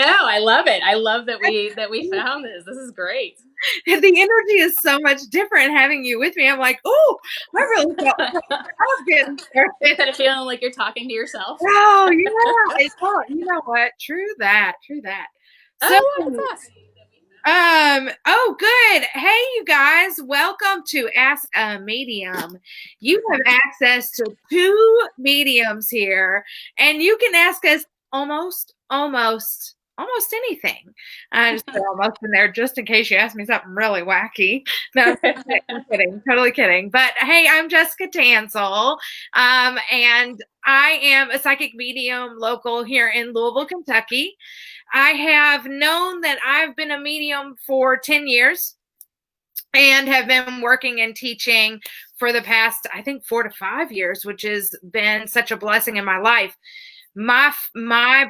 No, I love it. I love that we found this. This is great. The energy is so much different having you with me. I'm like, oh, I really felt I was getting You're started. kind of feeling like you're talking to yourself. Oh, yeah. You know what? True that. True that. So, Oh yeah, that's us. oh, good. Hey, you guys, welcome to Ask a Medium. You have access to two mediums here, and you can ask us almost anything. I just put almost in there just in case you ask me something really wacky. No, I'm kidding, totally kidding. But hey, I'm Jessica Tanselle, and I am a psychic medium local here in Louisville, Kentucky. I have known that I've been a medium for 10 years and have been working and teaching for the past, I think, 4 to 5 years, which has been such a blessing in my life. My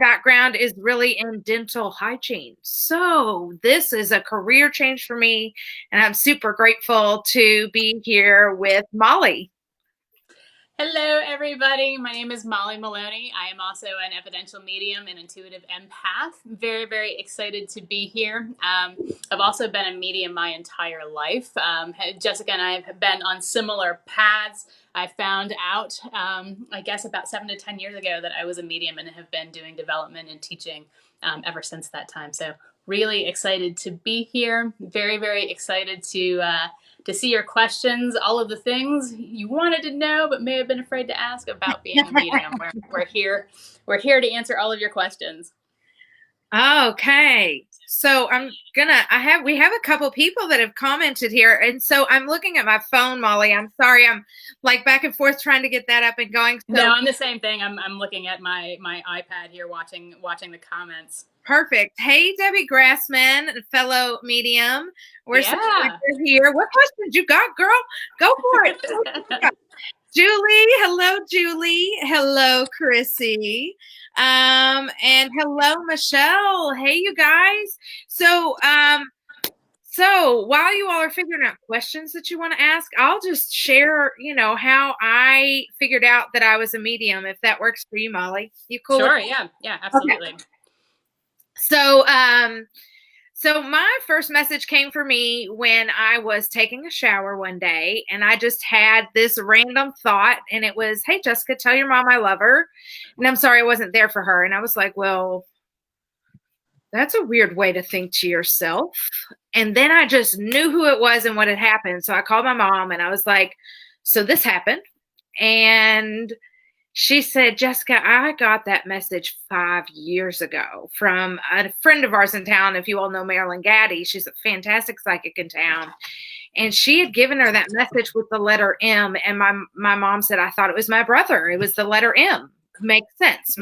background is really in dental hygiene. So this is a career change for me, and I'm super grateful to be here with Molly. Hello, everybody. My name is Molly Maloney. I am also an evidential medium and intuitive empath. Very, very excited to be here. I've also been a medium my entire life. Jessica and I have been on similar paths. I found out, I guess, about 7 to 10 years ago that I was a medium and have been doing development and teaching ever since that time. So really excited to be here. Very, very excited to see your questions, all of the things you wanted to know but may have been afraid to ask about being a medium. We're here to answer all of your questions. Okay. So we have a couple people that have commented here. And so I'm looking at my phone, Molly. I'm sorry. I'm like back and forth trying to get that up and going. So, no, I'm the same thing. I'm looking at my iPad here, watching the comments. Perfect. Hey, Debbie Grassman, fellow medium. We're so glad you're here. What questions you got, girl? Go for it. Julie. Hello, Julie. Hello, Chrissy. And hello, Michelle. Hey, you guys. So while you all are figuring out questions that you want to ask, I'll just share, how I figured out that I was a medium, if that works for you, Molly. You cool? Sure. Yeah, absolutely. Okay. So my first message came for me when I was taking a shower one day, and I just had this random thought, and it was, hey, Jessica, tell your mom I love her. And I'm sorry I wasn't there for her. And I was like, well, that's a weird way to think to yourself. And then I just knew who it was and what had happened. So I called my mom and I was like, so this happened. And she said, Jessica, I got that message 5 years ago from a friend of ours in town. If you all know Marilyn Gaddy, she's a fantastic psychic in town. And she had given her that message with the letter M. And my mom said, I thought it was my brother. It was the letter M. Makes sense.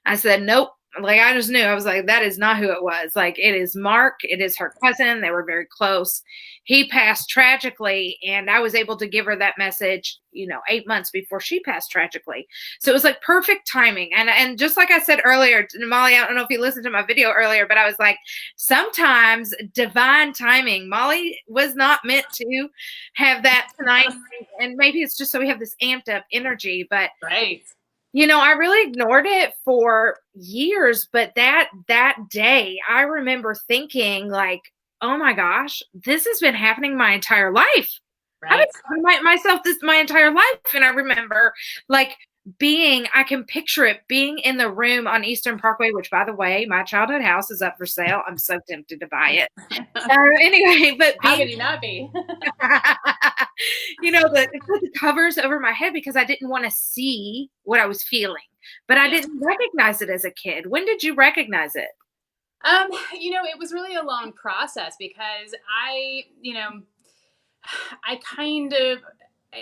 I said, nope. Like, I just knew. I was like, that is not who it was. Like, it is Mark. It is her cousin. They were very close. He passed tragically, and I was able to give her that message, 8 months before she passed tragically. So it was like perfect timing. And just like I said earlier, Molly, I don't know if you listened to my video earlier, but I was like, sometimes divine timing. Molly was not meant to have that tonight. And maybe it's just so we have this amped up energy, but right. I really ignored it for years, but that day I remember thinking like, oh my gosh, this has been happening my entire life. Right. I've been telling myself this my entire life. And I remember like I can picture it being in the room on Eastern Parkway, which, by the way, my childhood house is up for sale. I'm so tempted to buy it. Anyway, but how could you not be? the covers over my head because I didn't want to see what I was feeling, but I didn't recognize it as a kid. When did you recognize it? It was really a long process because I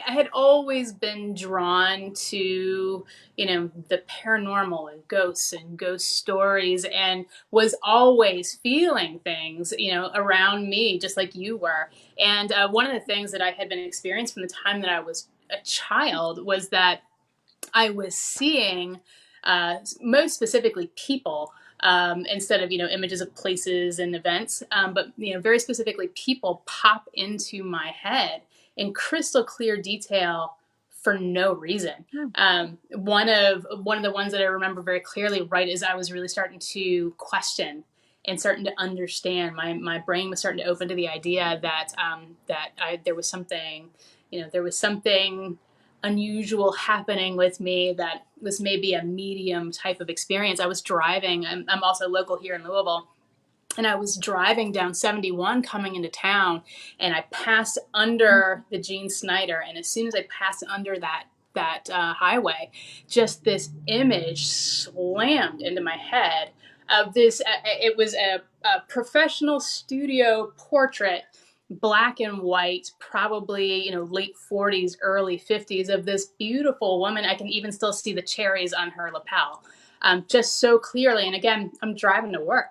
had always been drawn to, the paranormal and ghosts and ghost stories, and was always feeling things, around me, just like you were. And one of the things that I had been experiencing from the time that I was a child was that I was seeing, most specifically, people. Instead of, images of places and events, but, very specifically people pop into my head in crystal clear detail for no reason. One of the ones that I remember very clearly, right as I was really starting to question and starting to understand, my brain was starting to open to the idea that there was something, there was something unusual happening with me that was maybe a medium type of experience. I was driving. I'm also local here in Louisville. And I was driving down 71 coming into town, and I passed under the Gene Snyder. And as soon as I passed under that highway, just this image slammed into my head of this. It was a professional studio portrait, black and white, probably late 40s, early 50s, of this beautiful woman. I can even still see the cherries on her lapel, just so clearly. And again, I'm driving to work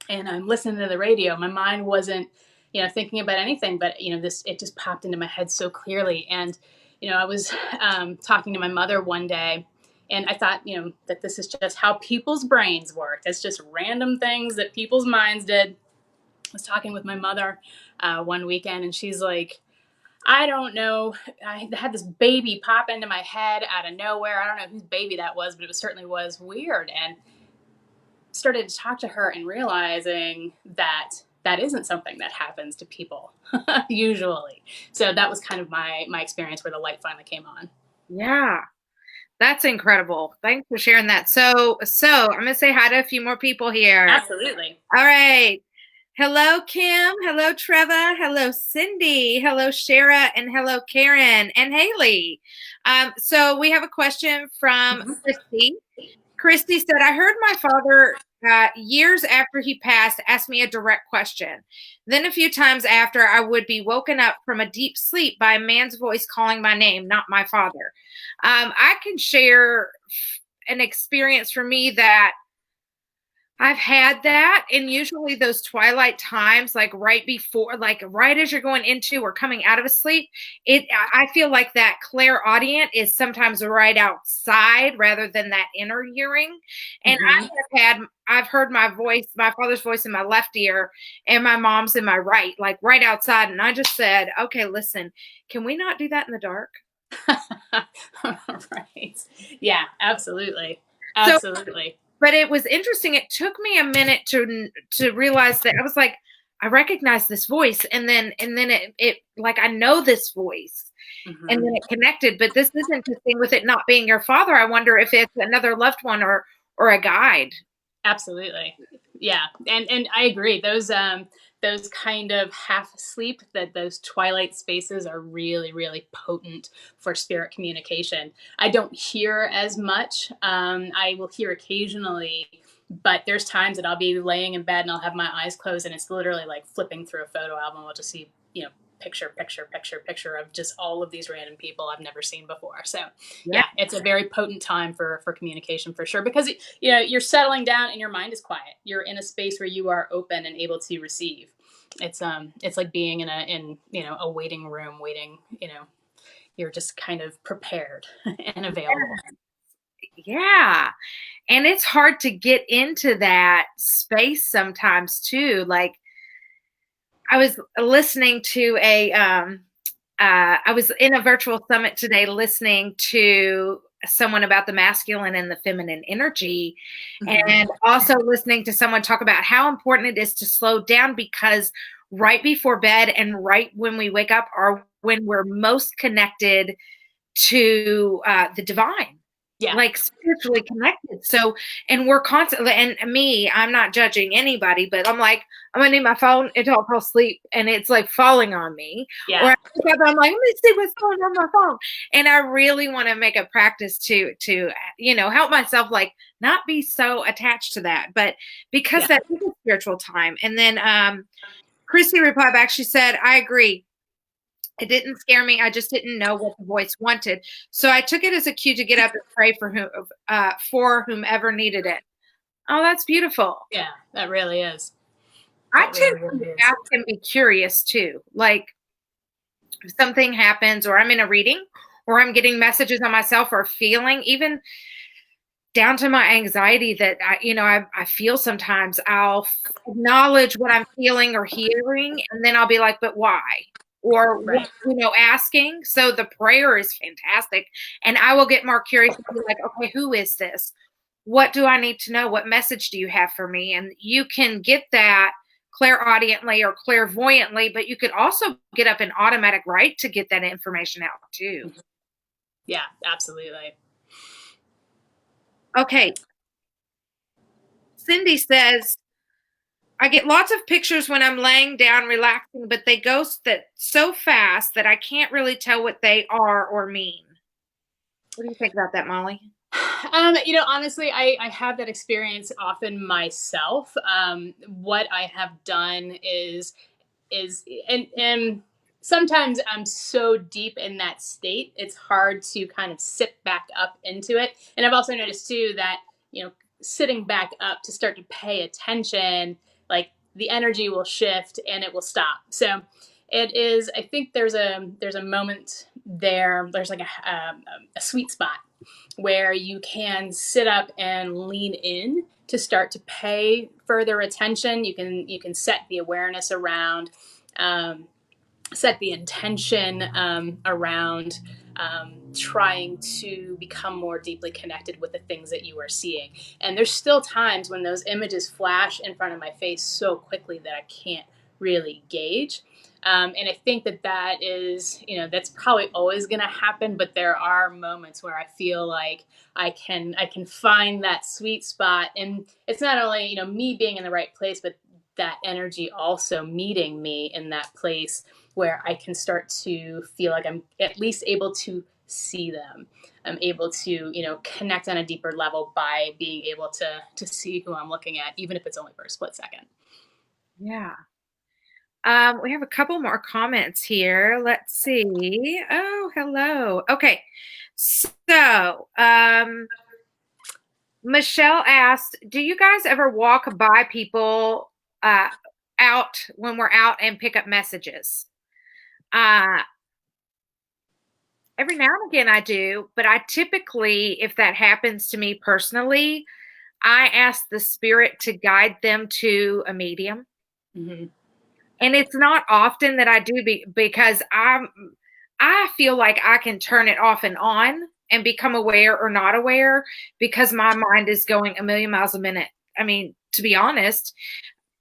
and I'm listening to the radio. My mind wasn't, thinking about anything, but it just popped into my head so clearly. And I was talking to my mother one day, and I thought, that this is just how people's brains work. It's just random things that people's minds did. I was talking with my mother one weekend, and she's like, I don't know. I had this baby pop into my head out of nowhere. I don't know whose baby that was, but it certainly was weird. And started to talk to her and realizing that isn't something that happens to people usually. So that was kind of my experience where the light finally came on. Yeah, that's incredible. Thanks for sharing that. So I'm going to say hi to a few more people here. Absolutely. All right. Hello, Kim. Hello, Treva. Hello, Cindy. Hello, Shara. And hello, Karen and Haley. So we have a question from Christy. Christy said, I heard my father years after he passed ask me a direct question. Then a few times after, I would be woken up from a deep sleep by a man's voice calling my name, not my father. I can share an experience for me that I've had that, and usually those twilight times, like right before, like right as you're going into or coming out of a sleep, I feel like that clairaudient is sometimes right outside rather than that inner hearing. And I've heard my voice, my father's voice in my left ear and my mom's in my right, like right outside. And I just said, okay, listen, can we not do that in the dark? Right. Yeah, absolutely. Absolutely. But it was interesting. It took me a minute to realize that I was like, I recognize this voice, and then it like I know this voice, and then it connected. But this is interesting with it not being your father. I wonder if it's another loved one or a guide. Absolutely, yeah, and I agree. Those kind of half asleep, those twilight spaces are really, really potent for spirit communication. I don't hear as much. I will hear occasionally, but there's times that I'll be laying in bed and I'll have my eyes closed and it's literally like flipping through a photo album. I'll just see, picture of just all of these random people I've never seen before. So yeah, it's a very potent time for communication for sure, because you're settling down and your mind is quiet. You're in a space where you are open and able to receive. It's like being in a waiting room waiting, you're just kind of prepared and available. Yeah. And it's hard to get into that space sometimes too. Like, I was listening to I was in a virtual summit today listening to someone about the masculine and the feminine energy, and also listening to someone talk about how important it is to slow down, because right before bed and right when we wake up are when we're most connected to the divine. Yeah. Like spiritually connected. So, and we're constantly, and me, I'm not judging anybody, but I'm like, I'm gonna need my phone until I fall asleep, and it's like falling on me. Yeah. Or I'm like, let me see what's going on my phone. And I really want to make a practice to help myself, like not be so attached to that, but because that is a spiritual time. And then Christy replied back, she said, I agree. It didn't scare me. I just didn't know what the voice wanted. So I took it as a cue to get up and pray for whomever needed it. Oh, that's beautiful. Yeah, that really is. I tend to ask and be curious too. Like if something happens, or I'm in a reading, or I'm getting messages on myself, or feeling, even down to my anxiety that I feel sometimes, I'll acknowledge what I'm feeling or hearing, and then I'll be like, but why? or, Right. asking. So the prayer is fantastic. And I will get more curious and be like, okay, who is this? What do I need to know? What message do you have for me? And you can get that clairaudiently or clairvoyantly, but you could also get up an automatic right to get that information out too. Yeah, absolutely. Okay. Cindy says, I get lots of pictures when I'm laying down relaxing, but they go so fast that I can't really tell what they are or mean. What do you think about that, Molly? Honestly, I have that experience often myself. What I have done is and sometimes I'm so deep in that state, it's hard to kind of sit back up into it. And I've also noticed too that, sitting back up to start to pay attention, like the energy will shift and it will stop. So it is, I think there's a moment there, there's like a sweet spot where you can sit up and lean in to start to pay further attention. You can set the awareness around, set the intention around trying to become more deeply connected with the things that you are seeing. And there's still times when those images flash in front of my face so quickly that I can't really gauge. And I think that is, that's probably always going to happen. But there are moments where I feel like I can find that sweet spot, and it's not only me being in the right place, but that energy also meeting me in that place where I can start to feel like I'm at least able to see them. I'm able to, connect on a deeper level by being able to see who I'm looking at, even if it's only for a split second. Yeah. We have a couple more comments here. Let's see. Oh, hello. Okay. So, Michelle asked, do you guys ever walk by people out when we're out and pick up messages? Every now and again I do, but I typically, if that happens to me personally, I ask the spirit to guide them to a medium. Mm-hmm. And it's not often that I do because I feel like I can turn it off and on and become aware or not aware because my mind is going a million miles a minute. I mean, to be honest.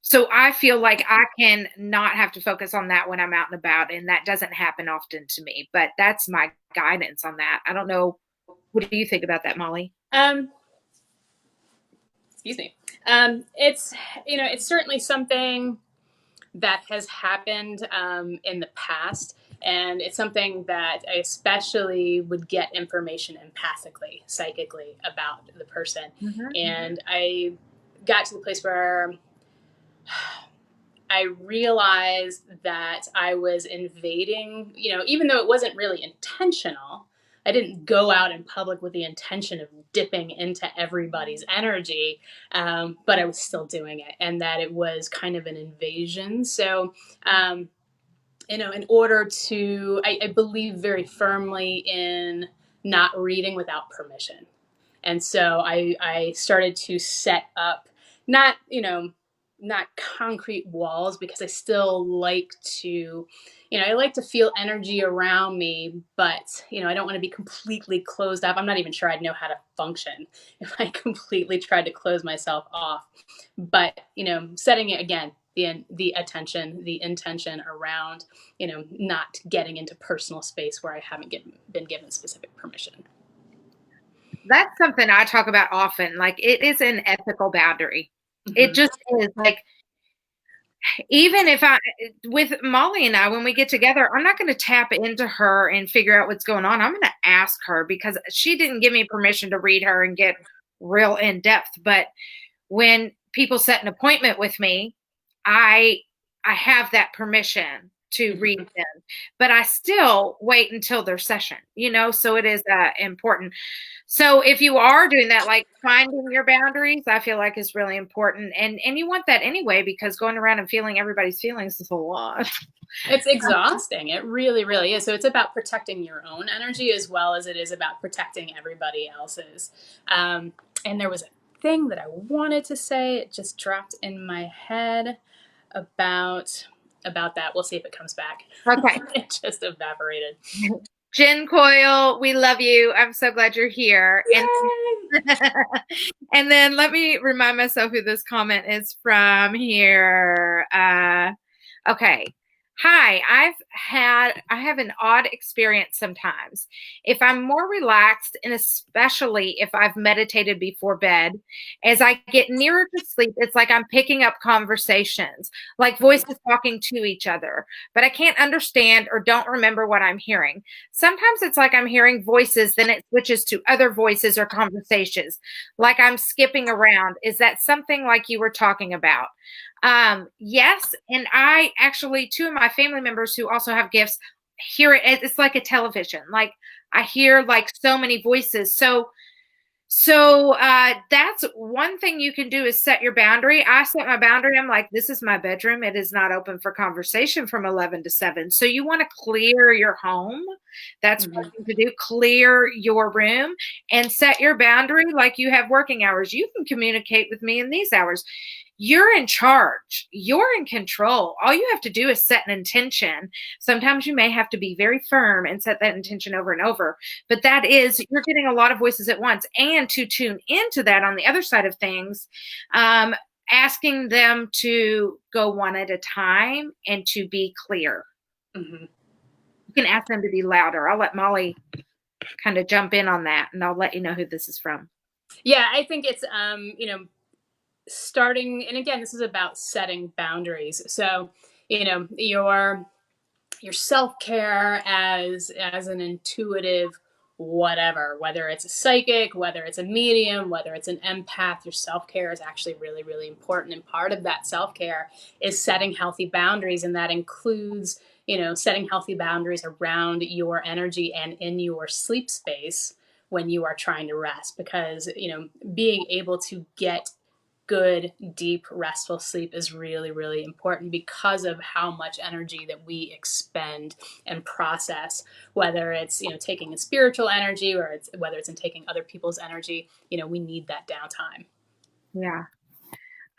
So I feel like I can not have to focus on that when I'm out and about, and that doesn't happen often to me. But that's my guidance on that. I don't know. What do you think about that, Molly? Excuse me. It's certainly something that has happened in the past. And it's something that I especially would get information empathically, psychically about the person. Mm-hmm. And I got to the place where I realized that I was invading, even though it wasn't really intentional. I didn't go out in public with the intention of dipping into everybody's energy, but I was still doing it, and that it was kind of an invasion. So, in order to, I believe very firmly in not reading without permission. And so I started to set up not, not concrete walls, because I still like to, I like to feel energy around me, but, I don't want to be completely closed up. I'm not even sure I'd know how to function if I completely tried to close myself off. But, setting it again, the attention, the intention around, not getting into personal space where I haven't been given specific permission. That's something I talk about often. Like, it is an ethical boundary. Mm-hmm. It just is. Like, even if with Molly and I, when we get together, I'm not going to tap into her and figure out what's going on. I'm going to ask her because she didn't give me permission to read her and get real in depth. But when people set an appointment with me, I have that permission to read them, but I still wait until their session, so it is important. So if you are doing that, like finding your boundaries, I feel like is really important. And you want that anyway, because going around and feeling everybody's feelings is a lot. It's exhausting. It really, really is. So it's about protecting your own energy as well as it is about protecting everybody else's. And there was a thing that I wanted to say. It just dropped in my head about about that. We'll see if it comes back. Okay. It just evaporated. Jen Coyle, we love you. I'm so glad you're here. And then let me remind myself who this comment is from here. Okay. Hi, I have an odd experience sometimes. If I'm more relaxed, and especially if I've meditated before bed, as I get nearer to sleep, it's like I'm picking up conversations, like voices talking to each other, but I can't understand or don't remember what I'm hearing. Sometimes it's like I'm hearing voices, then it switches to other voices or conversations, like I'm skipping around. Is that something like you were talking about? Yes. And I actually, two of my family members who also have gifts hear it. It's like a television. Like I hear like so many voices. So that's one thing you can do is set your boundary. I set my boundary. I'm like, this is my bedroom. It is not open for conversation from 11 to 7. So you want to clear your home. That's what you to do. Clear your room and set your boundary like you have working hours. You can communicate with me in these hours. You're in charge. You're in control. All you have to do is set an intention. Sometimes you may have to be very firm and set that intention over and over. But that is, you're getting a lot of voices at once. And to tune into that on the other side of things, asking them to go one at a time and to be clear. You can ask them to be louder. I'll let Molly kind of jump in on that, and I'll let you know who this is from. Yeah, I think it's, starting, and again, this is about setting boundaries. So, your self-care as an intuitive whatever, whether it's a psychic, whether it's a medium, whether it's an empath, your self-care is actually really, really important. And part of that self-care is setting healthy boundaries. And that includes, setting healthy boundaries around your energy and in your sleep space when you are trying to rest, because, being able to get good, deep, restful sleep is really, really important because of how much energy that we expend and process, whether it's, taking in spiritual energy or whether it's in taking other people's energy, we need that downtime. Yeah.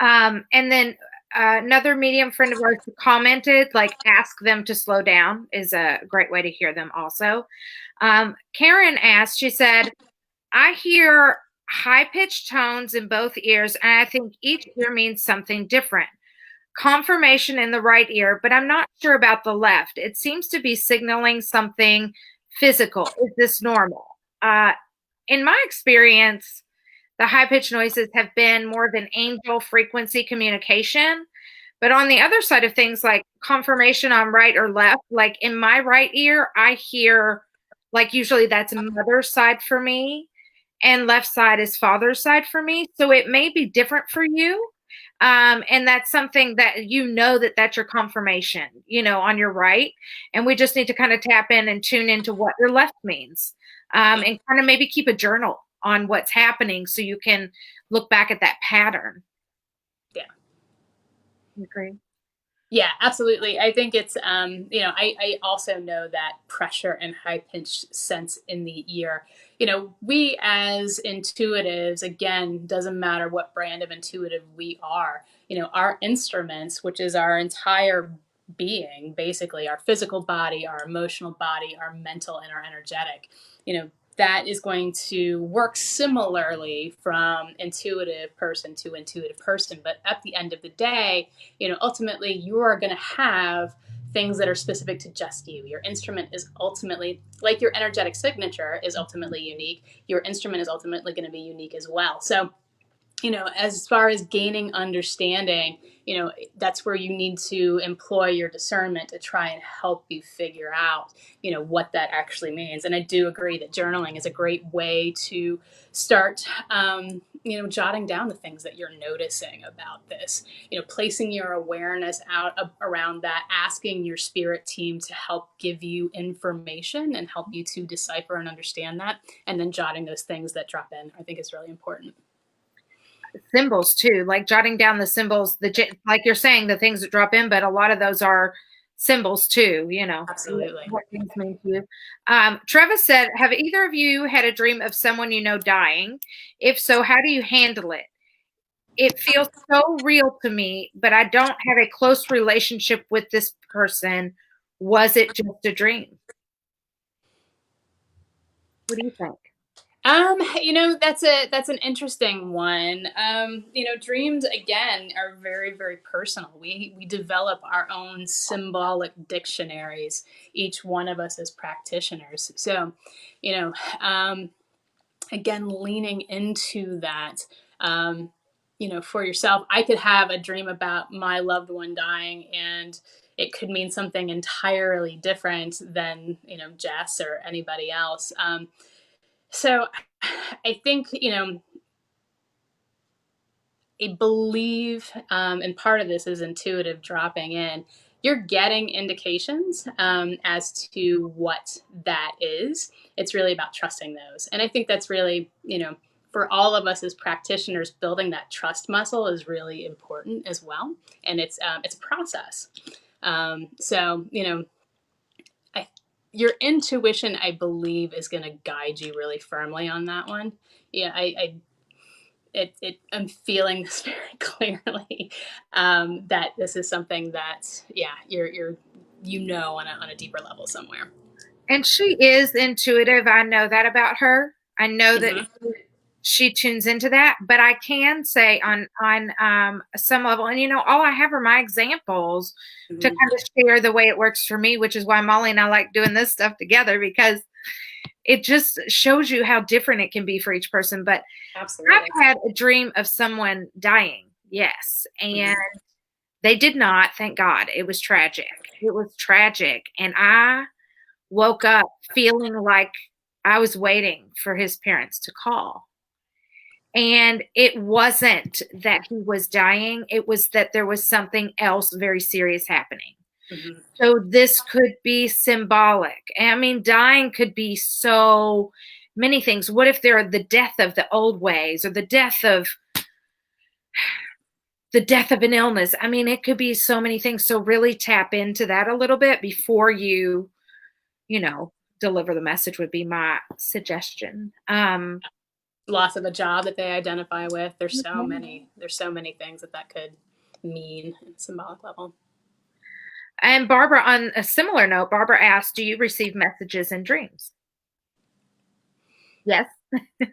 And then another medium friend of ours commented, like, ask them to slow down is a great way to hear them also. Karen asked, she said, I hear high-pitched tones in both ears, and I think each ear means something different. Confirmation in the right ear, but I'm not sure about the left. It seems to be signaling something physical. Is this normal? In my experience, the high-pitched noises have been more of an angel frequency communication. But on the other side of things, like confirmation on right or left, like in my right ear, I hear, like, usually that's mother's side for me, and left side is father's side for me. So it may be different for you. And that's something that that's your confirmation, on your right. And we just need to kind of tap in and tune into what your left means. And kind of maybe keep a journal on what's happening so you can look back at that pattern. Yeah. You agree? Yeah, absolutely. I think it's, I also know that pressure and high pitched sense in the ear. We as intuitives, again, doesn't matter what brand of intuitive we are, our instruments, which is our entire being, basically our physical body, our emotional body, our mental, and our energetic, that is going to work similarly from intuitive person to intuitive person. But at the end of the day, ultimately you are going to have things that are specific to just you. Your instrument is ultimately, like your energetic signature is ultimately unique. Your instrument is ultimately going to be unique as well. So, as far as gaining understanding, that's where you need to employ your discernment to try and help you figure out, what that actually means. And I do agree that journaling is a great way to start, jotting down the things that you're noticing about this, placing your awareness out around that, asking your spirit team to help give you information and help you to decipher and understand that, and then jotting those things that drop in, I think is really important. Symbols too, like jotting down the symbols, like you're saying, the things that drop in, but a lot of those are symbols too, Absolutely. What things mean to you. Travis said, have either of you had a dream of someone dying? If so, how do you handle it? it feels so real to me, but I don't have a close relationship with this person. Was it just a dream? What do you think? That's an interesting one. Dreams again are very, very personal. We develop our own symbolic dictionaries, each one of us as practitioners. So, you know, um, again, leaning into that, for yourself, I could have a dream about my loved one dying, and it could mean something entirely different than Jess or anybody else. So I think, I believe, and part of this is intuitive dropping in. You're getting indications as to what that is. It's really about trusting those. And I think that's really, for all of us as practitioners, building that trust muscle is really important as well. And it's a process. So, I, your intuition, I believe, is going to guide you really firmly on that one. Yeah, I'm feeling this very clearly, that this is something that, yeah, you're on a deeper level somewhere. And she is intuitive. I know that about her. I know that Mm-hmm. she tunes into that, but I can say on some level, and all I have are my examples to Mm-hmm. kind of share the way it works for me, which is why Molly and I like doing this stuff together, because it just shows you how different it can be for each person. But Absolutely. I've had a dream of someone dying, yes, and Mm-hmm. they did not, thank God. It was tragic. It was tragic, and I woke up feeling like I was waiting for his parents to call. And it wasn't that he was dying, it was that there was something else very serious happening. Mm-hmm. So this could be symbolic. I mean, dying could be so many things. What if they're the death of the old ways, or the death of an illness? I mean, it could be so many things. So really tap into that a little bit before you know, deliver the message would be my suggestion. Loss of a job that they identify with. There's so many things that could mean at a symbolic level. And Barbara, on a similar note, Barbara asked, do you receive messages in dreams? Yes.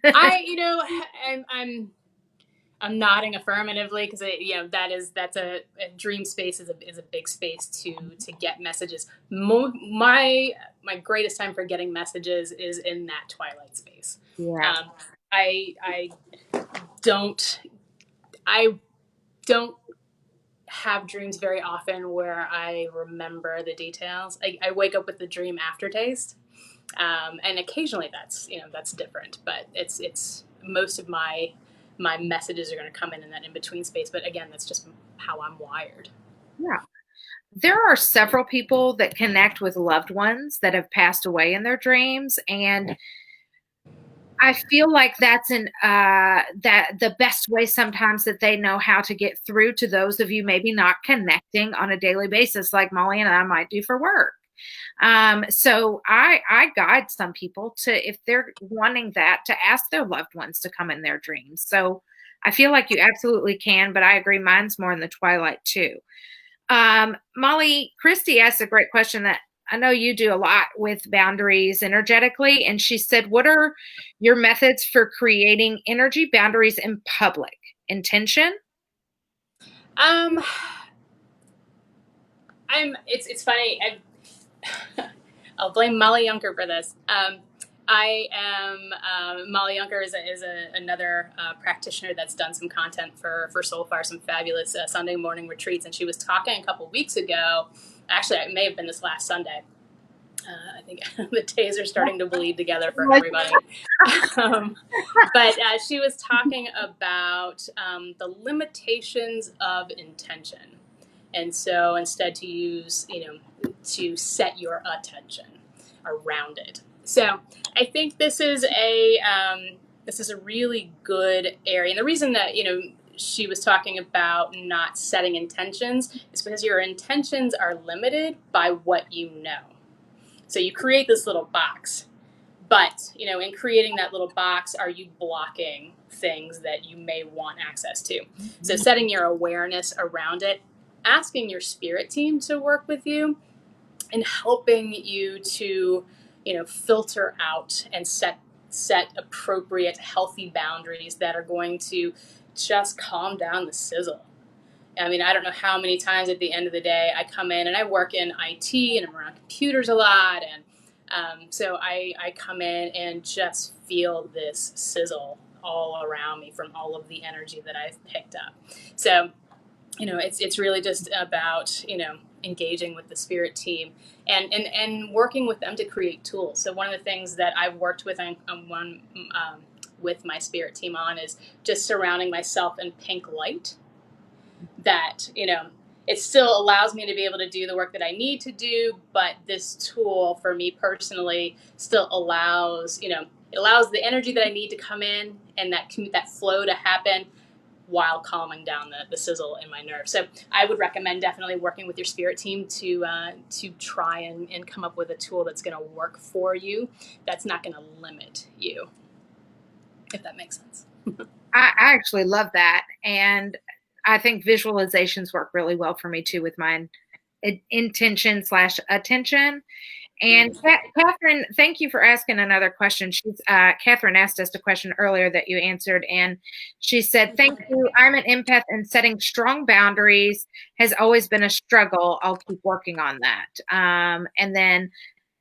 I, I'm nodding affirmatively because that's a dream space is a big space to get messages. My greatest time for getting messages is in that twilight space. Yeah. I don't I don't have dreams very often where I remember the details. I wake up with the dream aftertaste, and occasionally that's different. But it's most of my messages are going to come in that in between space. But again, that's just how I'm wired. Yeah. There are several people that connect with loved ones that have passed away in their dreams, and I feel like that's that the best way sometimes that they know how to get through to those of you maybe not connecting on a daily basis, like Molly and I might do for work. So I guide some people to, if they're wanting that, to ask their loved ones to come in their dreams. So I feel like you absolutely can, but I agree, mine's more in the twilight too. Molly, Christy asked a great question that I know you do a lot with boundaries energetically. And she said, what are your methods for creating energy boundaries in public? Intention? Um, it's funny. I'll blame Molly Junker for this. I am Molly Junker is another practitioner that's done some content for Soulfire, some fabulous Sunday morning retreats, and she was talking a couple weeks ago. Actually, it may have been this last Sunday. I think the days are starting to bleed together for everybody. But she was talking about the limitations of intention. And so instead to use, to set your attention around it. So I think this is a really good area. And the reason that, she was talking about not setting intentions is because your intentions are limited by what you know. So you create this little box, But, in creating that little box, are you blocking things that you may want access to? So setting your awareness around it, asking your spirit team to work with you, and helping you to, filter out and set appropriate, healthy boundaries that are going to just calm down the sizzle. I mean, I don't know how many times at the end of the day I come in, and I work in IT and I'm around computers a lot. And so I come in and just feel this sizzle all around me from all of the energy that I've picked up. So, it's really just about, engaging with the spirit team and working with them to create tools. So one of the things that I've worked with with my spirit team on is just surrounding myself in pink light, that, it still allows me to be able to do the work that I need to do, but this tool for me personally still allows, it allows the energy that I need to come in and that flow to happen while calming down the sizzle in my nerves. So I would recommend definitely working with your spirit team to try and come up with a tool that's going to work for you, that's not going to limit you, if that makes sense. I actually love that. And I think visualizations work really well for me too with my intention/attention. And Catherine, thank you for asking another question. Catherine asked us a question earlier that you answered, and she said, "Thank you. I'm an empath, and setting strong boundaries has always been a struggle. I'll keep working on that." And then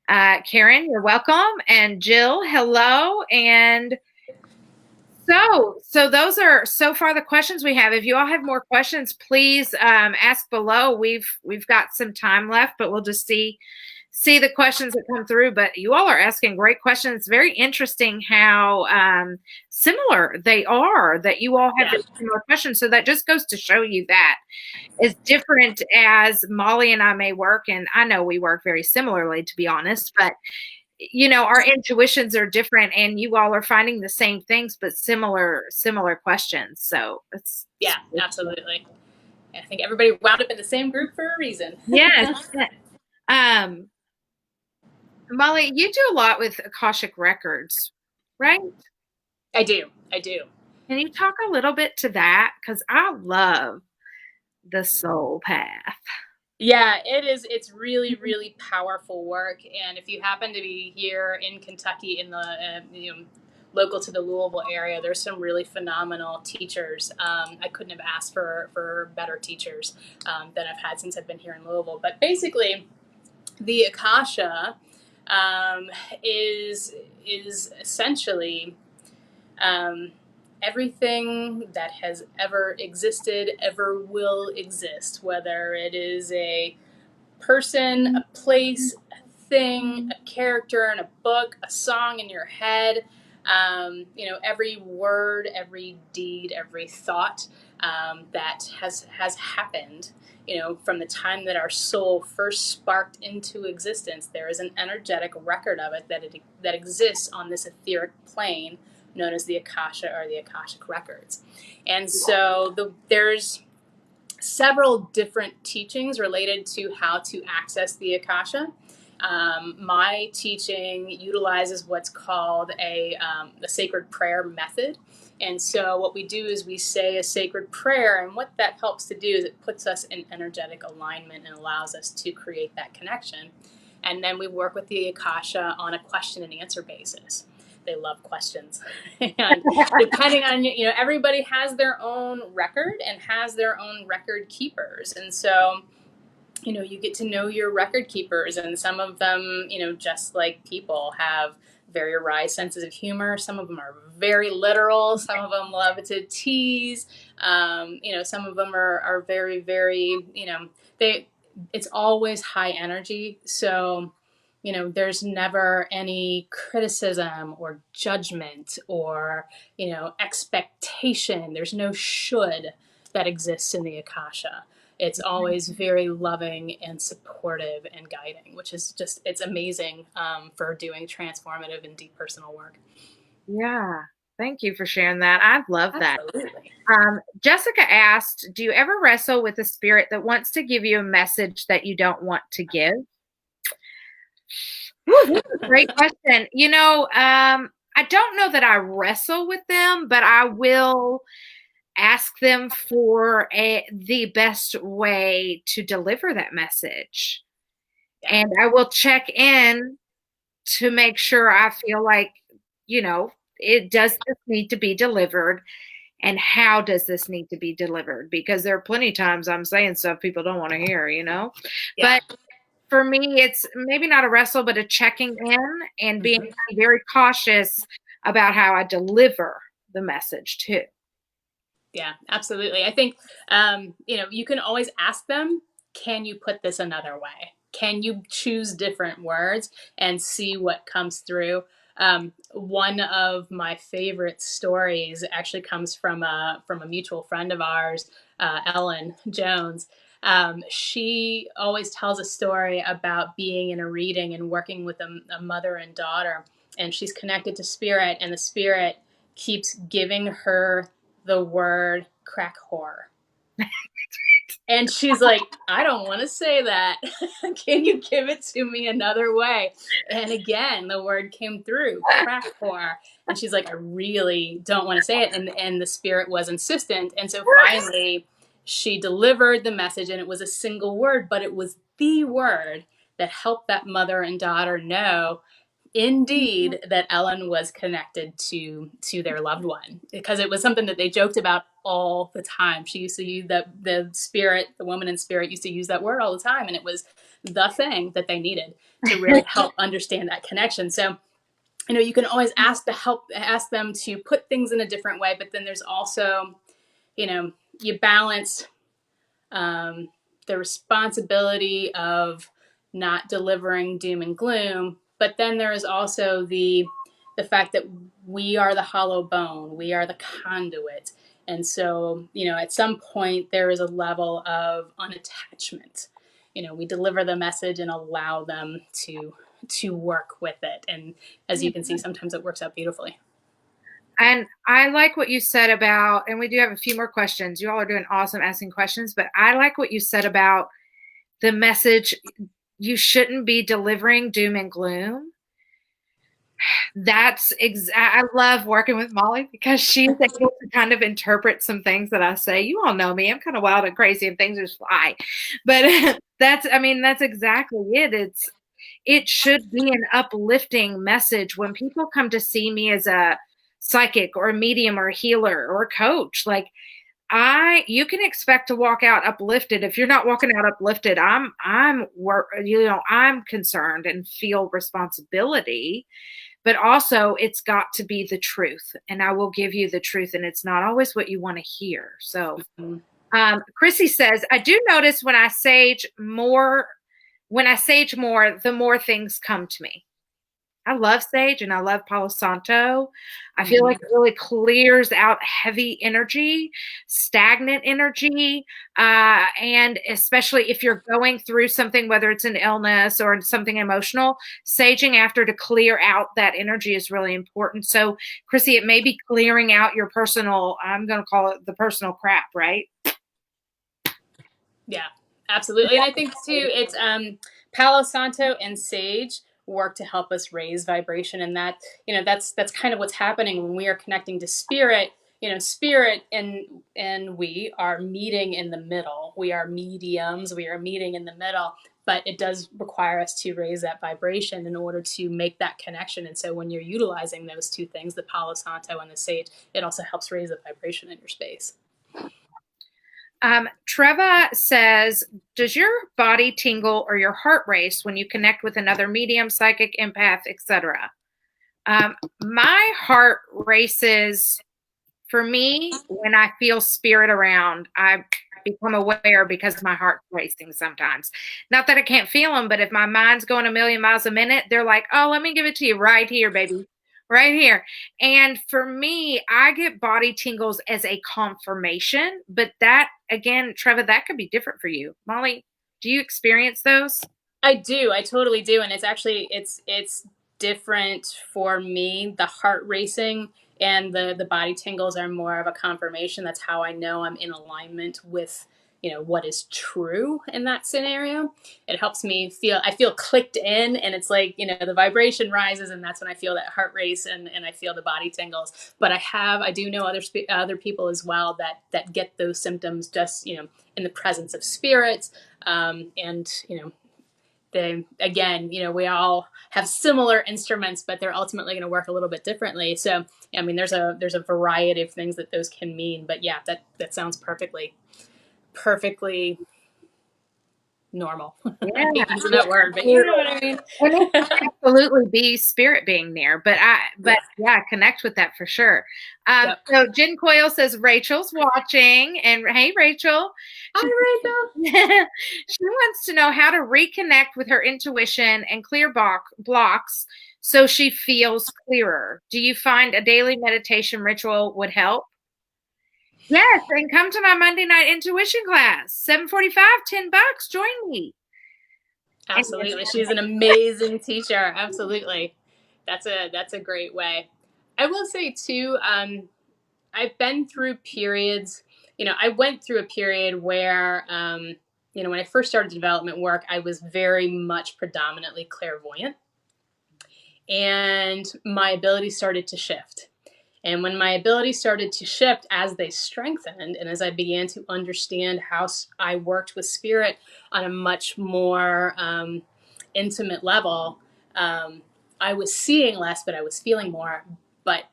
Karen, you're welcome, and Jill, hello, and so those are so far the questions we have. If you all have more questions, please ask below. We've got some time left, but we'll just see the questions that come through. But you all are asking great questions. It's very interesting how similar they are, that you all have similar questions. So that just goes to show you that as different as Molly and I may work, and I know we work very similarly, to be honest, but our intuitions are different, and you all are finding the same things, but similar questions. So it's absolutely. I think everybody wound up in the same group for a reason. Yes. Molly, you do a lot with Akashic Records, right? I do. Can you talk a little bit to that? Because I love the soul path. Yeah, it is. It's really, really powerful work. And if you happen to be here in Kentucky, in the local to the Louisville area, there's some really phenomenal teachers. I couldn't have asked for better teachers than I've had since I've been here in Louisville. But basically, the Akasha is essentially everything that has ever existed, ever will exist, whether it is a person, a place, a thing, a character in a book, a song in your head, every word, every deed, every thought that has happened, from the time that our soul first sparked into existence. There is an energetic record of it that exists on this etheric plane known as the Akasha or the Akashic Records. And so there's several different teachings related to how to access the Akasha. My teaching utilizes what's called a sacred prayer method. And so what we do is we say a sacred prayer, and what that helps to do is it puts us in energetic alignment and allows us to create that connection. And then we work with the Akasha on a question and answer basis. They love questions. And depending on, everybody has their own record and has their own record keepers. And so, you get to know your record keepers, and some of them, just like people, have very wry senses of humor. Some of them are very literal. Some of them love to tease. Some of them are very, very, it's always high energy. So, there's never any criticism or judgment or, expectation. There's no should that exists in the Akasha. It's always very loving and supportive and guiding, which is just, it's amazing for doing transformative and deep personal work. Yeah. Thank you for sharing that. I love that. Absolutely. Jessica asked, do you ever wrestle with a spirit that wants to give you a message that you don't want to give? Ooh, that's a great question. I don't know that I wrestle with them, but I will ask them for the best way to deliver that message. Yeah. And I will check in to make sure I feel like, it does this need to be delivered, and how does this need to be delivered? Because there are plenty of times I'm saying stuff people don't want to hear. Yeah. But for me, it's maybe not a wrestle, but a checking in and being Mhm. very cautious about how I deliver the message too. Yeah, absolutely. I think, you can always ask them, can you put this another way? Can you choose different words and see what comes through? One of my favorite stories actually comes from a mutual friend of ours, Ellen Jones. She always tells a story about being in a reading and working with a mother and daughter, and she's connected to spirit, and the spirit keeps giving her the word crack whore. And she's like, I don't want to say that. Can you give it to me another way? And again, the word came through, crack whore. And she's like, I really don't want to say it. And the spirit was insistent. And so finally, she delivered the message, and it was a single word, but it was the word that helped that mother and daughter know indeed that Ellen was connected to their loved one, because it was something that they joked about all the time. She used to use that, the woman in spirit used to use that word all the time, and it was the thing that they needed to really help understand that connection. So you can always ask them to put things in a different way, but then there's also, you balance um, the responsibility of not delivering doom and gloom, but then there is also the fact that we are the hollow bone, we are the conduit, and so at some point there is a level of unattachment. We deliver the message and allow them to work with it, and as you can see, sometimes it works out beautifully. And I like what you said about, and we do have a few more questions. You all are doing awesome asking questions, but I like what you said about the message. You shouldn't be delivering doom and gloom. I love working with Molly because she's able to kind of interpret some things that I say. You all know me. I'm kind of wild and crazy and things just fly. But that's exactly it. It should be an uplifting message when people come to see me as a psychic or a medium or a healer or a coach. Like, you can expect to walk out uplifted. If you're not walking out uplifted, I'm concerned and feel responsibility, but also it's got to be the truth, and I will give you the truth, and it's not always what you want to hear. So Mhm. Chrissy says, I do notice when I sage more, the more things come to me. I love sage and I love Palo Santo. I feel like it really clears out heavy energy, stagnant energy. And especially if you're going through something, whether it's an illness or something emotional, saging after to clear out that energy is really important. So, Chrissy, it may be clearing out your personal, I'm going to call it the personal crap, right? Yeah, absolutely. And I think too, it's Palo Santo and sage work to help us raise vibration, and that's kind of what's happening when we are connecting to spirit. Spirit and we are meeting in the middle. We are mediums. We are meeting in the middle, but it does require us to raise that vibration in order to make that connection. And so when you're utilizing those two things, the Palo Santo and the sage, it also helps raise the vibration in your space. Treva says, does your body tingle or your heart race when you connect with another medium, psychic, empath, etc.? My heart races for me when I feel spirit around. I become aware because my heart's racing sometimes. Not that I can't feel them, but if my mind's going a million miles a minute, they're like, oh, let me give it to you right here, baby. Right here. And for me, I get body tingles as a confirmation, but that, again, Trevor, that could be different for you. Molly, do you experience those? I do. I totally do. And it's different for me. The heart racing and the body tingles are more of a confirmation. That's how I know I'm in alignment with what is true in that scenario. It helps me I feel clicked in, and it's like, the vibration rises, and that's when I feel that heart race, and I feel the body tingles. But I do know other people as well that get those symptoms just, in the presence of spirits. And, again, we all have similar instruments, but they're ultimately going to work a little bit differently. So, I mean, there's a variety of things that those can mean, but yeah, that sounds perfectly normal. Yeah. I hate using that word, but you know what I mean. And it can absolutely be spirit being there, but yeah, connect with that for sure. Yep. So Jen Coyle says Rachel's watching, and hey, Rachel. Hi, Rachel. She wants to know how to reconnect with her intuition and clear blocks so she feels clearer. Do you find a daily meditation ritual would help? Yes, and come to my Monday night intuition class, 7:45, $10. Join me. Absolutely. She's an amazing teacher. Absolutely. That's a great way. I will say too, I've been through periods, I went through a period where, when I first started development work, I was very much predominantly clairvoyant, and my ability started to shift. And when my ability started to shift, as they strengthened, and as I began to understand how I worked with spirit on a much more intimate level, I was seeing less, but I was feeling more. But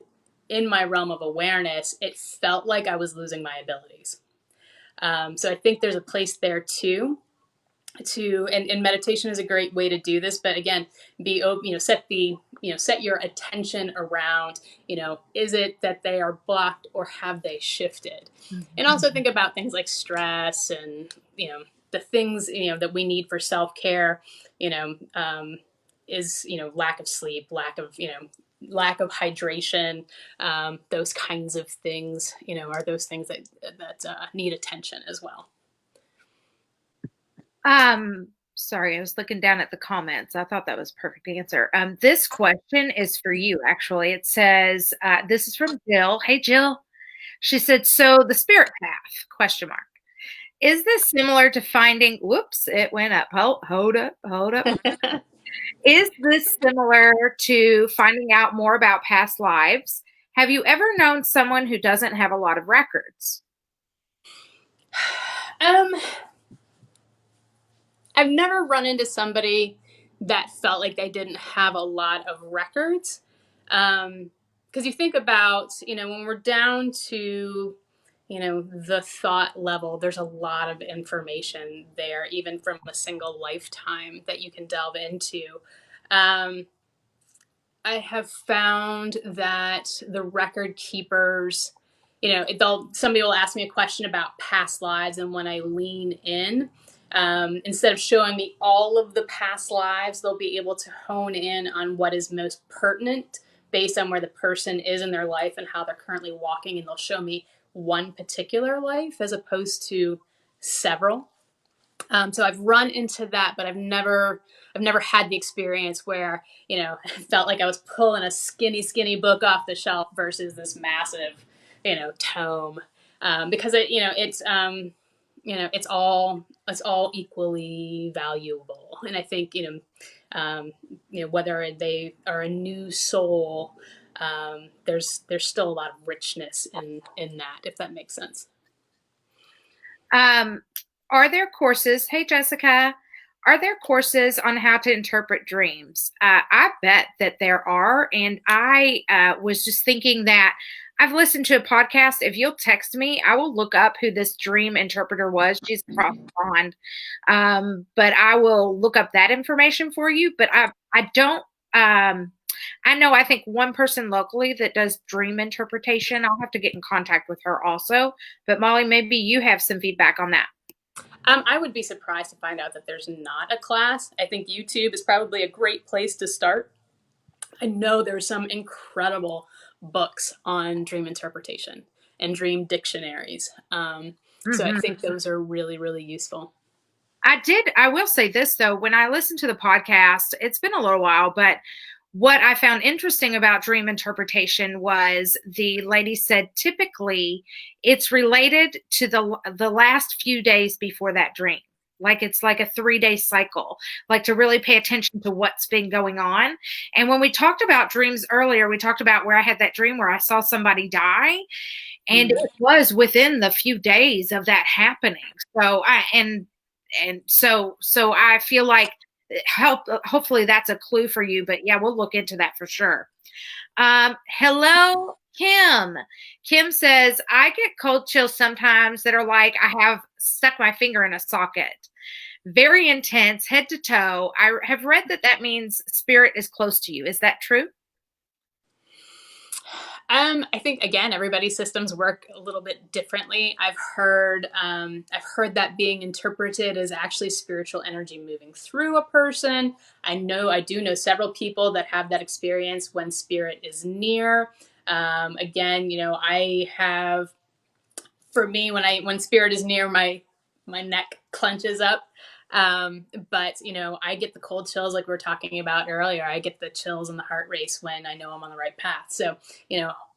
in my realm of awareness, it felt like I was losing my abilities. So I think there's a place there too. And meditation is a great way to do this, but again, be open, set your attention around, is it that they are blocked, or have they shifted? Mm-hmm. And also think about things like stress, and the things that we need for self-care, is lack of sleep, lack of hydration, those kinds of things, are those things that need attention as well. Sorry, I was looking down at the comments. I thought that was a perfect answer. This question is for you, actually. It says, this is from Jill. Hey, Jill. She said, so the spirit path, question mark. Is this similar to finding, whoops, it went up. Hold up. Is this similar to finding out more about past lives? Have you ever known someone who doesn't have a lot of records? I've never run into somebody that felt like they didn't have a lot of records. Because you think about, when we're down to, the thought level, there's a lot of information there, even from a single lifetime, that you can delve into. I have found that the record keepers, somebody will ask me a question about past lives, and when I lean in, instead of showing me all of the past lives, they'll be able to hone in on what is most pertinent based on where the person is in their life and how they're currently walking, and they'll show me one particular life as opposed to several. So I've run into that, but I've never had the experience where, it felt like I was pulling a skinny book off the shelf versus this massive, tome. Because it's all equally valuable. And I think, whether they are a new soul, there's still a lot of richness in that, if that makes sense. Are there courses? Hey, Jessica, are there courses on how to interpret dreams? I bet that there are. And I was just thinking that I've listened to a podcast. If you'll text me, I will look up who this dream interpreter was. She's across the pond. But I will look up that information for you. But I don't. I think one person locally that does dream interpretation. I'll have to get in contact with her also. But Molly, maybe you have some feedback on that. I would be surprised to find out that there's not a class. I think YouTube is probably a great place to start. I know there's some incredible books on dream interpretation and dream dictionaries. So I think those are really, really useful. I will say this, though. When I listened to the podcast, it's been a little while, but what I found interesting about dream interpretation was the lady said typically it's related to the last few days before that dream. Like it's like a 3-day cycle, like to really pay attention to what's been going on. And when we talked about dreams earlier, we talked about where I had that dream where I saw somebody die, and it was within the few days of that happening. So so I feel like hopefully that's a clue for you, but yeah, we'll look into that for sure. Hello, Kim. Kim says, I get cold chills sometimes that are like I have stuck my finger in a socket. Very intense, head to toe. I have read that means spirit is close to you. Is that true? I think again, everybody's systems work a little bit differently. I've heard that being interpreted as actually spiritual energy moving through a person. I do know several people that have that experience when spirit is near. Again, I have, for me, when spirit is near, my neck clenches up. But I get the cold chills like we were talking about earlier. I get the chills and the heart race when I know I'm on the right path. So,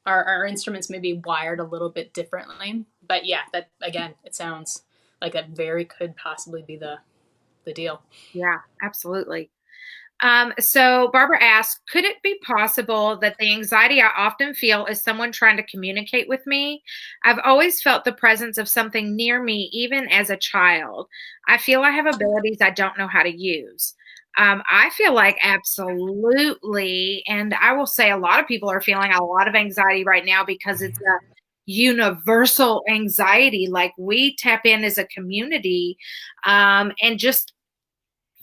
our instruments may be wired a little bit differently, but yeah, that again, it sounds like that very could possibly be the deal. Yeah, absolutely. So Barbara asked, could it be possible that the anxiety I often feel is someone trying to communicate with me? I've always felt the presence of something near me, even as a child. I feel I have abilities I don't know how to use. I feel like absolutely. And I will say a lot of people are feeling a lot of anxiety right now because it's a universal anxiety. Like we tap in as a community. And just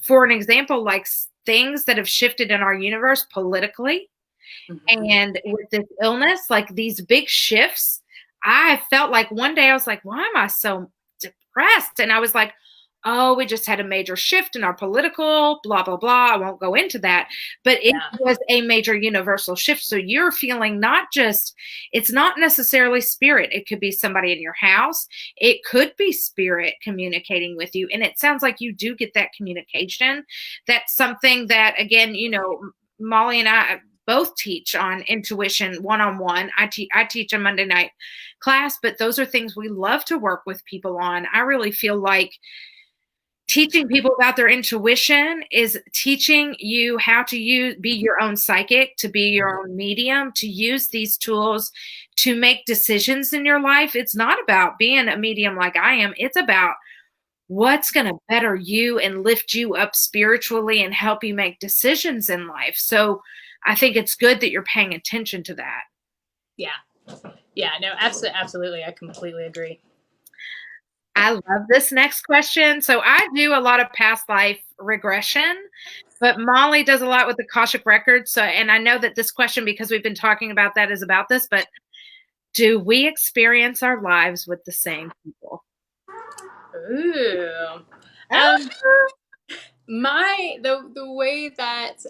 for an example, like things that have shifted in our universe politically and with this illness, like these big shifts, I felt like one day I was like, why am I so depressed? And I was like, oh, we just had a major shift in our political, blah, blah, blah. I won't go into that, but it was a major universal shift. So you're feeling it's not necessarily spirit. It could be somebody in your house. It could be spirit communicating with you. And it sounds like you do get that communication. That's something that, again, Molly and I both teach on intuition one-on-one. I teach a Monday night class, but those are things we love to work with people on. I really feel like teaching people about their intuition is teaching you how to be your own psychic, to be your own medium, to use these tools to make decisions in your life. It's not about being a medium like I am. It's about what's going to better you and lift you up spiritually and help you make decisions in life. So I think it's good that you're paying attention to that. Yeah. Yeah, no, absolutely. I completely agree. I love this next question. So I do a lot of past life regression, but Molly does a lot with the Akashic records. So, and I know that this question, because we've been talking about that, is about this, but do we experience our lives with the same people? Ooh. The way that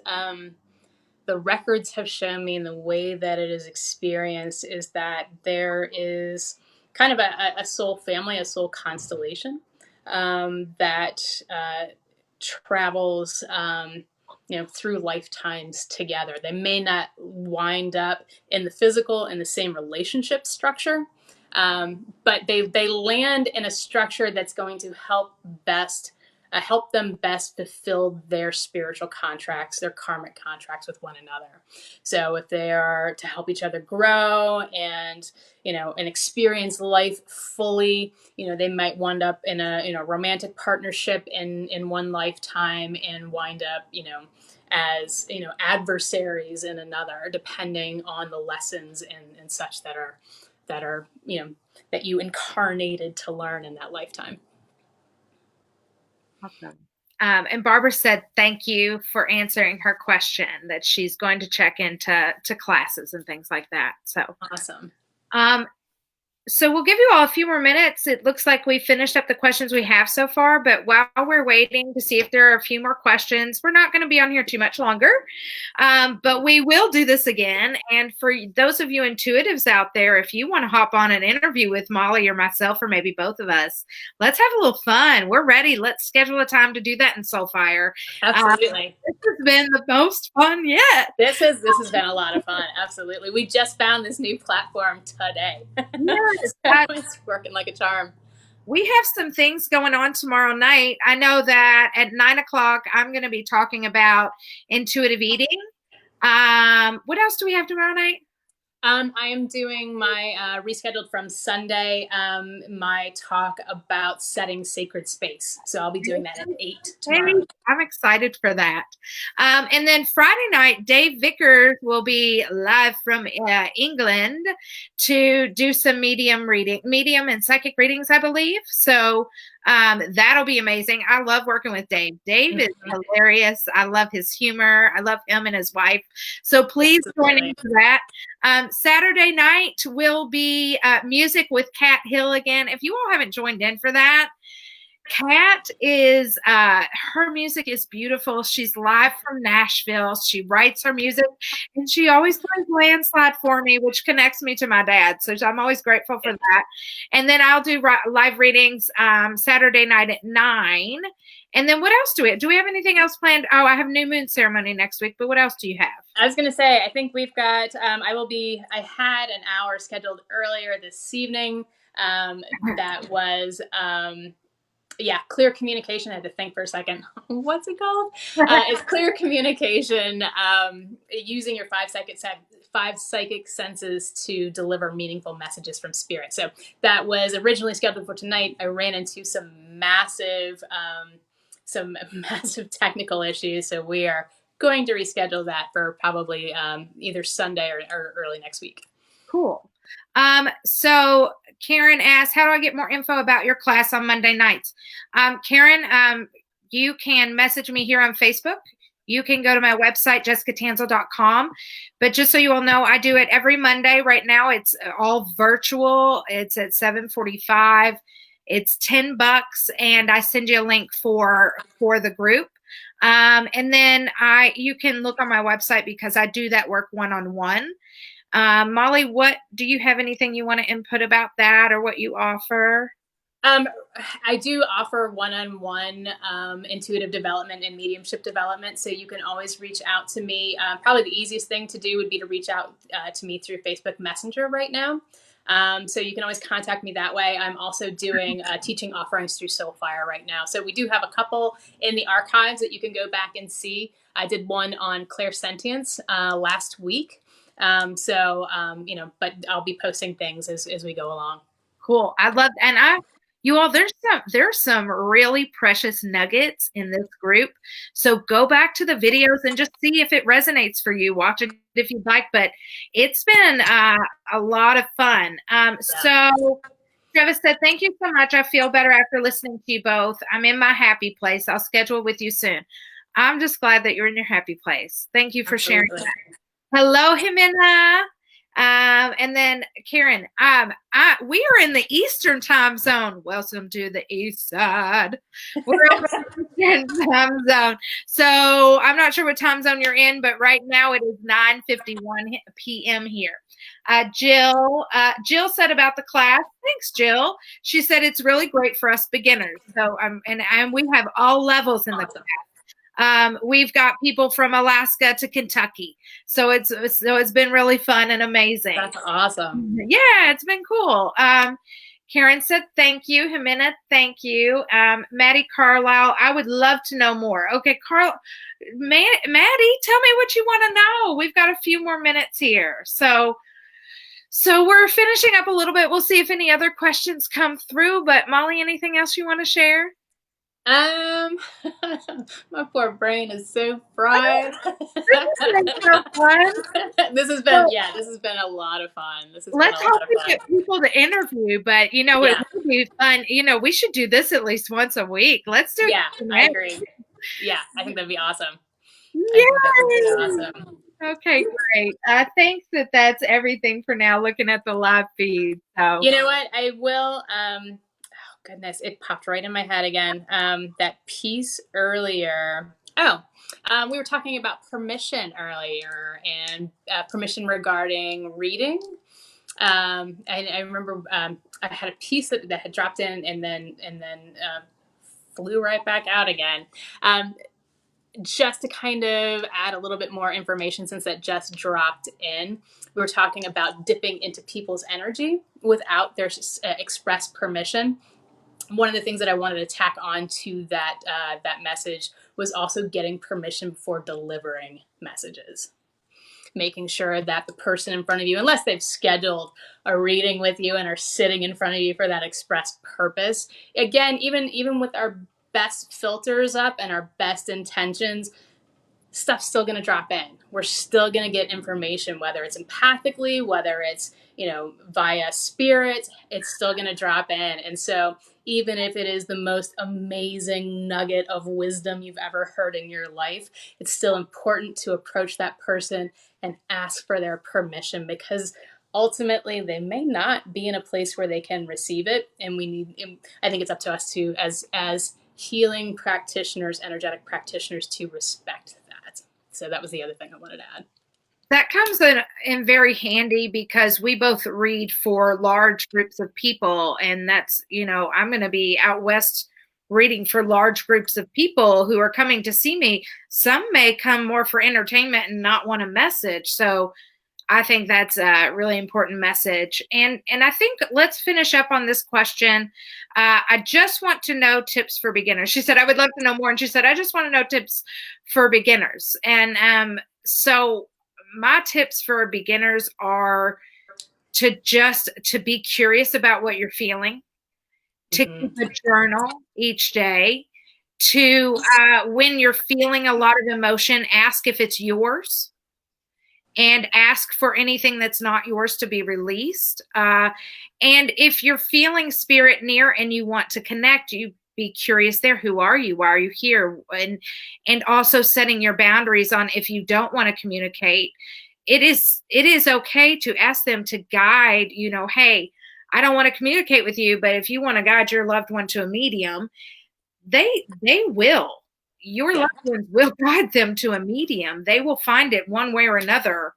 the records have shown me and the way that it is experienced is that there is kind of a soul family, a soul constellation that travels, through lifetimes together. They may not wind up in the physical in the same relationship structure, but they land in a structure that's going to help them best fulfill their spiritual contracts, their karmic contracts with one another. So if they are to help each other grow and experience life fully, they might wind up in a romantic partnership in one lifetime and wind up as adversaries in another, depending on the lessons and such that are that you incarnated to learn in that lifetime. Awesome. And Barbara said, thank you for answering her question, that she's going to check into classes and things like that. So awesome. So we'll give you all a few more minutes. It looks like we finished up the questions we have so far, but while we're waiting to see if there are a few more questions, we're not going to be on here too much longer, but we will do this again. And for those of you intuitives out there, if you want to hop on an interview with Molly or myself, or maybe both of us, let's have a little fun. We're ready. Let's schedule a time to do that in Soulfire. Absolutely. This has been the most fun yet. This has been a lot of fun. Absolutely. We just found this new platform today. Yes, It's working like a charm. we have some things going on tomorrow night. I know that at 9:00, I'm going to be talking about intuitive eating. What else do we have tomorrow night? I am doing my rescheduled from Sunday, my talk about setting sacred space. So I'll be doing that at 8 tomorrow. I'm excited for that. And then Friday night, Dave Vickers will be live from England to do some medium and psychic readings, I believe. So that'll be amazing. I love working with Dave. Dave is hilarious. I love his humor. I love him and his wife. So please join in for that. Saturday night will be music with Kat Hill again. If you all haven't joined in for that, Kat is, her music is beautiful. She's live from Nashville. She writes her music, and she always plays Landslide for me, which connects me to my dad. So I'm always grateful for that. And then I'll do live readings Saturday night at 9. And then what else do we have anything else planned? Oh, I have new moon ceremony next week, but what else do you have? I was going to say, I think we've got, I had an hour scheduled earlier this evening. That was, clear communication. I had to think for a second. What's it called? It's clear communication, using your five psychic senses to deliver meaningful messages from spirit. So that was originally scheduled for tonight. I ran into some massive technical issues. So we are going to reschedule that for probably either Sunday or early next week. Cool. So Karen asked, how do I get more info about your class on Monday nights? Karen, you can message me here on Facebook. You can go to my website, jessicatanselle.com. But just so you all know, I do it every Monday. Right now, it's all virtual. It's at 7:45. It's $10, and I send you a link for the group. And then you can look on my website because I do that work one-on-one. Molly, what do you have anything you want to input about that or what you offer? I do offer one-on-one intuitive development and mediumship development. So you can always reach out to me. Probably the easiest thing to do would be to reach out to me through Facebook Messenger right now. So you can always contact me that way. I'm also doing teaching offerings through Soulfire right now. So we do have a couple in the archives that you can go back and see. I did one on clairsentience last week. But I'll be posting things as we go along. Cool. I love, and you all, there's some really precious nuggets in this group. So go back to the videos and just see if it resonates for you. Watch it if you'd like, but it's been a lot of fun. So Travis said, thank you so much. I feel better after listening to you both. I'm in my happy place. I'll schedule with you soon. I'm just glad that you're in your happy place. Thank you for sharing that. Hello, Jimena. And then Karen, we are in the Eastern time zone. Welcome to the East Side. We're in the Eastern time zone. So I'm not sure what time zone you're in, but right now it is 9:51 p.m. here. Jill said about the class. Thanks, Jill. She said it's really great for us beginners. So and we have all levels in the class. We've got people from Alaska to Kentucky. So it's been really fun and amazing. That's awesome. Yeah, it's been cool. Karen said, thank you. Jimena, thank you. Maddie Carlisle, I would love to know more. Okay, Maddie, tell me what you want to know. We've got a few more minutes here. So we're finishing up a little bit. We'll see if any other questions come through. But Molly, anything else you want to share? My poor brain is so fried. This has been a lot of fun. Let's hope we get people to interview, but it would be fun. We should do this at least once a week. Let's do it. Yeah, I agree. Yeah, I think that'd be awesome. Yeah. Awesome. Okay, great. I think that that's everything for now, looking at the live feed. So, You know what? I will. Oh goodness, it popped right in my head again. That piece earlier. Oh, we were talking about permission earlier and permission regarding reading. I remember I had a piece that had dropped in and then flew right back out again. Just to kind of add a little bit more information since that just dropped in, we were talking about dipping into people's energy without their express permission. One of the things that I wanted to tack on to that message was also getting permission before delivering messages, making sure that the person in front of you, unless they've scheduled a reading with you and are sitting in front of you for that express purpose, again, even with our best filters up and our best intentions, stuff's still going to drop in. We're still going to get information, whether it's empathically, whether it's, via spirit, it's still going to drop in. And so even if it is the most amazing nugget of wisdom you've ever heard in your life, it's still important to approach that person and ask for their permission, because ultimately they may not be in a place where they can receive it. And I think it's up to us to, as healing practitioners, energetic practitioners, to respect that. So that was the other thing I wanted to add. that comes in very handy because we both read for large groups of people. And that's, I'm going to be out west reading for large groups of people who are coming to see me. Some may come more for entertainment and not want a message. So I think that's a really important message. And I think let's finish up on this question. I just want to know tips for beginners. She said, I would love to know more. And she said, I just want to know tips for beginners. And so my tips for beginners are to be curious about what you're feeling, to keep a journal each day, to when you're feeling a lot of emotion, ask if it's yours, and ask for anything that's not yours to be released. And if you're feeling spirit near and you want to connect, you be curious there. Who are you? Why are you here? And also setting your boundaries on if you don't want to communicate. It is okay to ask them to guide, hey, I don't want to communicate with you, but if you want to guide your loved one to a medium, they will. Your loved ones will guide them to a medium. They will find it one way or another,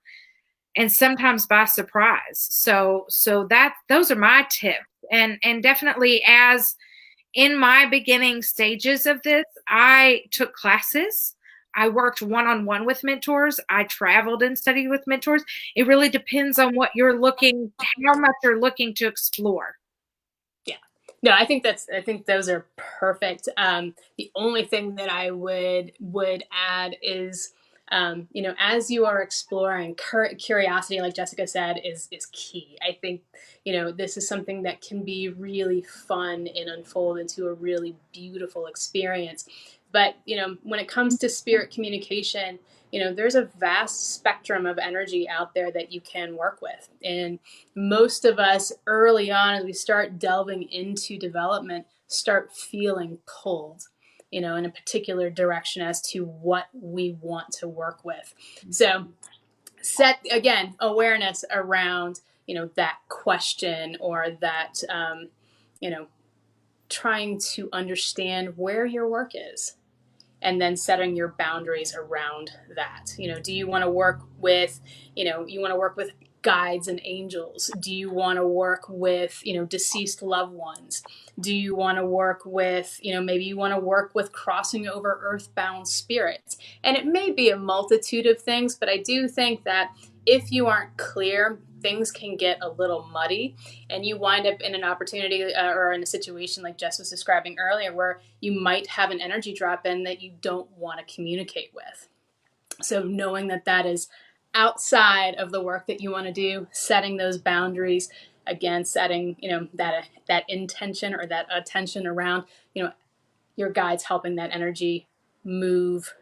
and sometimes by surprise. So those are my tips. And definitely, as in my beginning stages of this, I took classes. I worked one-on-one with mentors. I traveled and studied with mentors. It really depends on what you're looking, how much you're looking to explore. Yeah. No, I think those are perfect. The only thing that I would add is, as you are exploring, curiosity, like Jessica said, is key. I think, this is something that can be really fun and unfold into a really beautiful experience. But, when it comes to spirit communication, there's a vast spectrum of energy out there that you can work with. And most of us early on, as we start delving into development, start feeling pulled, in a particular direction as to what we want to work with. So set, again, awareness around, that question, or that, trying to understand where your work is, and then setting your boundaries around that. Do you want to work with, guides and angels? Do you want to work with, deceased loved ones? Do you want to work with, maybe you want to work with crossing over earthbound spirits? And it may be a multitude of things, but I do think that if you aren't clear, things can get a little muddy, and you wind up in an opportunity or in a situation like Jess was describing earlier, where you might have an energy drop in that you don't want to communicate with. So knowing that is outside of the work that you want to do, setting those boundaries, again, setting, that intention or that attention around, your guides helping that energy move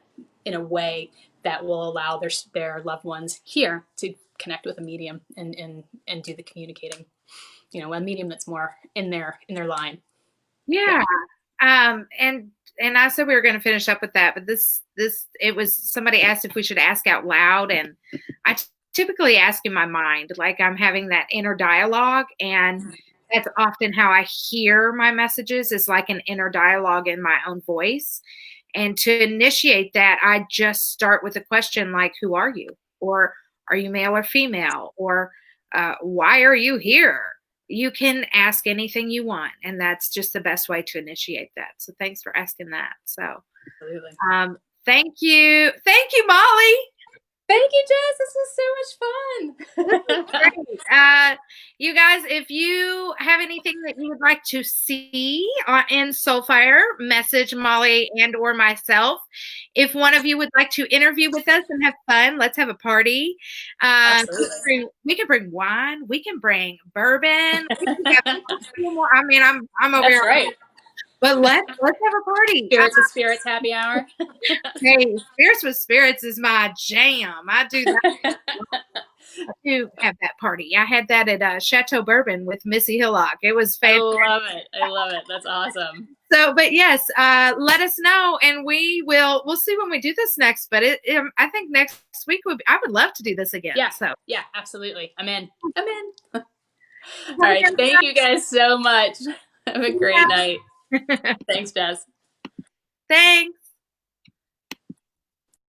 in a way that will allow their loved ones here to connect with a medium and do the communicating, a medium that's more in their line. Yeah. And I said we were going to finish up with that, but it was somebody asked if we should ask out loud, and I typically ask in my mind, like I'm having that inner dialogue, and that's often how I hear my messages, is like an inner dialogue in my own voice. And to initiate that, I just start with a question like, who are you? Or are you male or female? Or why are you here? You can ask anything you want, and that's just the best way to initiate that. So thanks for asking that. So thank you, Molly. Thank you, Jess. This was so much fun. Great. You guys, if you have anything that you would like to see in Soulfire, message Molly and or myself. If one of you would like to interview with us and have fun, let's have a party. We can bring wine. We can bring bourbon. We can have more. I mean, I'm over here. Right. But let's have a party. Spirits with Spirits happy hour. Hey, Spirits with Spirits is my jam. I do that. I do have that party. I had that at Chateau Bourbon with Missy Hillock. It was fantastic. I love it. That's awesome. So, but yes, let us know, and we'll see when we do this next. But I think next week I would love to do this again. Yeah. So yeah, absolutely. I'm in. All right. Thank you guys so much. Have a great night. Thanks, Jess. Thanks.